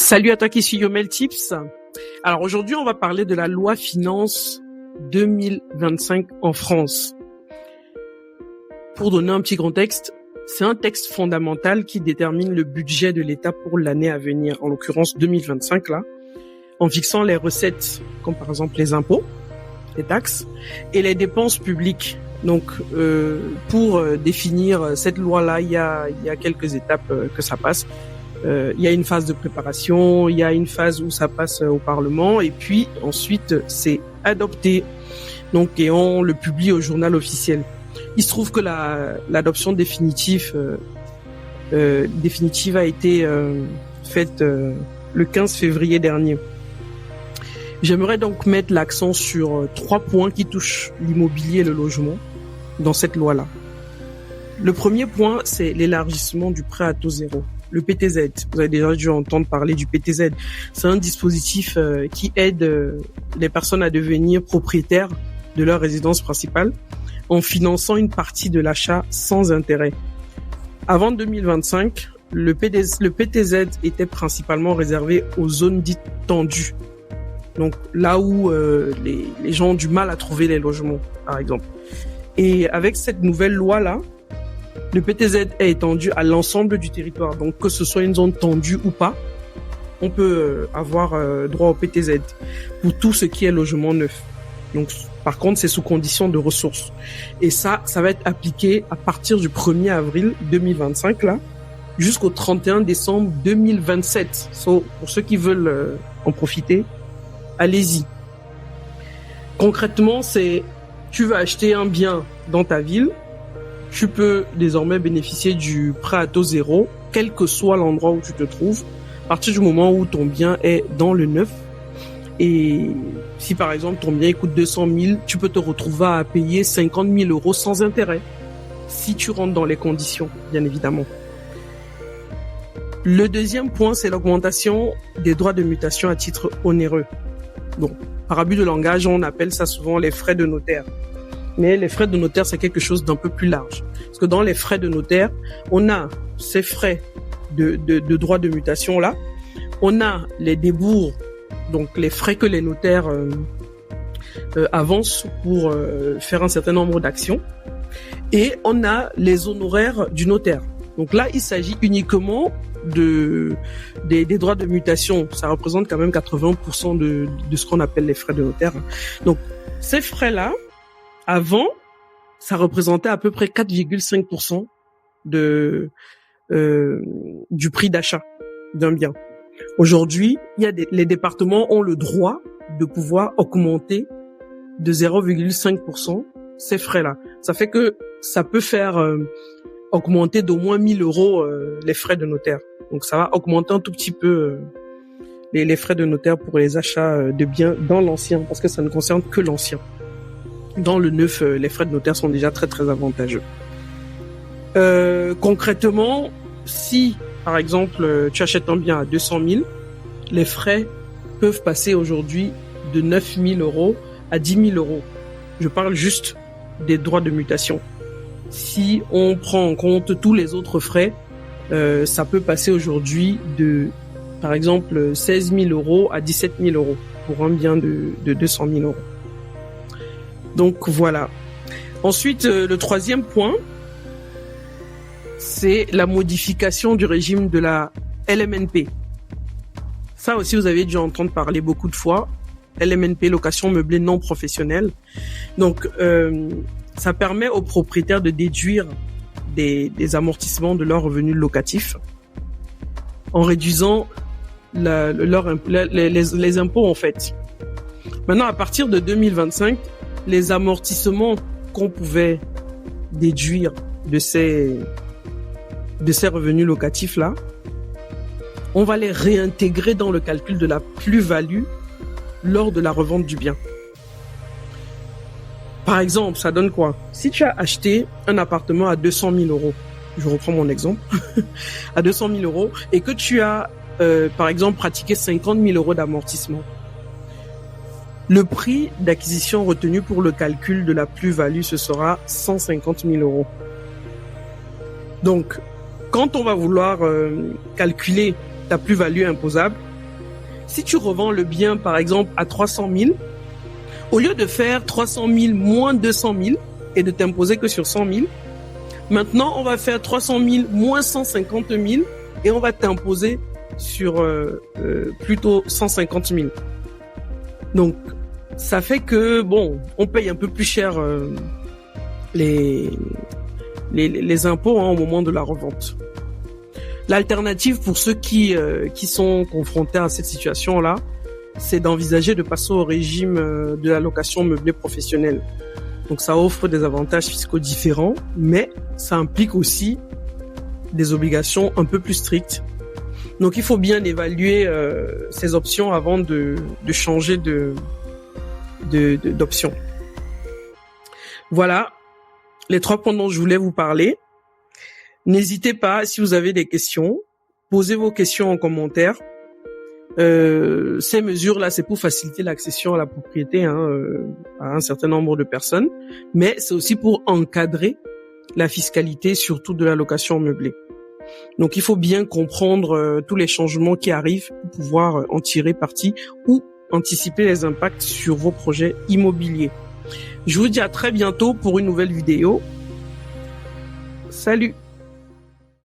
Salut à toi qui suis Yomel Tips. Alors aujourd'hui, on va parler de la loi finance 2025 en France. Pour donner un petit contexte, c'est un texte fondamental qui détermine le budget de l'État pour l'année à venir, en l'occurrence 2025 là, en fixant les recettes, comme par exemple les impôts, les taxes, et les dépenses publiques. Donc, pour définir cette loi-là, il y a quelques étapes que ça passe. Il y a une phase de préparation, il y a une phase où ça passe au Parlement, et puis ensuite c'est adopté. Donc, et on le publie au journal officiel. Il se trouve que l'adoption définitive a été faite le 15 février dernier. J'aimerais donc mettre l'accent sur 3 points qui touchent l'immobilier et le logement dans cette loi-là. Le premier point, c'est l'élargissement du prêt à taux zéro. Le PTZ, vous avez déjà dû entendre parler du PTZ. C'est un dispositif qui aide les personnes à devenir propriétaires de leur résidence principale en finançant une partie de l'achat sans intérêt. Avant 2025, le PTZ était principalement réservé aux zones dites tendues. Donc là où les gens ont du mal à trouver les logements, par exemple. Et avec cette nouvelle loi-là, le PTZ est étendu à l'ensemble du territoire. Donc que ce soit une zone tendue ou pas, on peut avoir droit au PTZ pour tout ce qui est logement neuf. Donc par contre, c'est sous condition de ressources. Et ça va être appliqué à partir du 1er avril 2025 là, jusqu'au 31 décembre 2027. So, pour ceux qui veulent en profiter, allez-y. Concrètement, tu veux acheter un bien dans ta ville, tu peux désormais bénéficier du prêt à taux zéro, quel que soit l'endroit où tu te trouves, à partir du moment où ton bien est dans le neuf. Et si par exemple ton bien coûte 200 000, tu peux te retrouver à payer 50 000 euros sans intérêt, si tu rentres dans les conditions, bien évidemment. Le deuxième point, c'est l'augmentation des droits de mutation à titre onéreux. Donc, par abus de langage, on appelle ça souvent les frais de notaire. Mais les frais de notaire, c'est quelque chose d'un peu plus large. Parce que dans les frais de notaire, on a ces frais de droits de mutation là. On a les débours, donc les frais que les notaires avancent pour faire un certain nombre d'actions. Et on a les honoraires du notaire. Donc là, il s'agit uniquement des droits de mutation. Ça représente quand même 80% de ce qu'on appelle les frais de notaire. Donc ces frais-là, avant, ça représentait à peu près 4,5% du prix d'achat d'un bien. Aujourd'hui, les départements ont le droit de pouvoir augmenter de 0,5% ces frais-là. Ça fait que ça peut faire augmenter d'au moins 1 000 euros les frais de notaire. Donc ça va augmenter un tout petit peu les frais de notaire pour les achats de biens dans l'ancien, parce que ça ne concerne que l'ancien. Dans le neuf, les frais de notaire sont déjà très très avantageux. Concrètement, si par exemple tu achètes un bien à 200 000, les frais peuvent passer aujourd'hui de 9 000 euros à 10 000 euros. Je parle juste des droits de mutation. Si on prend en compte tous les autres frais, ça peut passer aujourd'hui de, par exemple, 16 000 euros à 17 000 euros pour un bien de 200 000 euros. Donc voilà. Ensuite, le troisième point, c'est la modification du régime de la LMNP. Ça aussi, vous avez dû entendre parler beaucoup de fois. LMNP, location meublée non professionnelle. Donc, ça permet aux propriétaires de déduire des amortissements de leurs revenus locatifs en réduisant les impôts en fait. Maintenant, à partir de 2025, les amortissements qu'on pouvait déduire de ces revenus locatifs là, on va les réintégrer dans le calcul de la plus-value lors de la revente du bien. Par exemple, ça donne quoi? Si tu as acheté un appartement à 200 000 euros, je reprends mon exemple, à 200 000 euros, et que tu as, par exemple, pratiqué 50 000 euros d'amortissement, le prix d'acquisition retenu pour le calcul de la plus-value, ce sera 150 000 euros. Donc, quand on va vouloir calculer ta plus-value imposable, Si tu revends le bien, par exemple, à 300 000, au lieu de faire 300 000 moins 200 000 et de t'imposer que sur 100 000, maintenant, on va faire 300 000 moins 150 000 et on va t'imposer sur plutôt 150 000. Donc, ça fait que, bon, on paye un peu plus cher les impôts au moment de la revente. L'alternative pour ceux qui sont confrontés à cette situation-là, c'est d'envisager de passer au régime de la location meublée professionnelle. Donc ça offre des avantages fiscaux différents, mais ça implique aussi des obligations un peu plus strictes. Donc il faut bien évaluer ces options avant de changer d'option. Voilà les 3 points dont je voulais vous parler. N'hésitez pas, si vous avez des questions, posez vos questions en commentaire. Ces mesures-là, c'est pour faciliter l'accession à la propriété à un certain nombre de personnes, mais c'est aussi pour encadrer la fiscalité, surtout de la location meublée. Donc, il faut bien comprendre tous les changements qui arrivent pour pouvoir en tirer parti ou anticiper les impacts sur vos projets immobiliers. Je vous dis à très bientôt pour une nouvelle vidéo. Salut!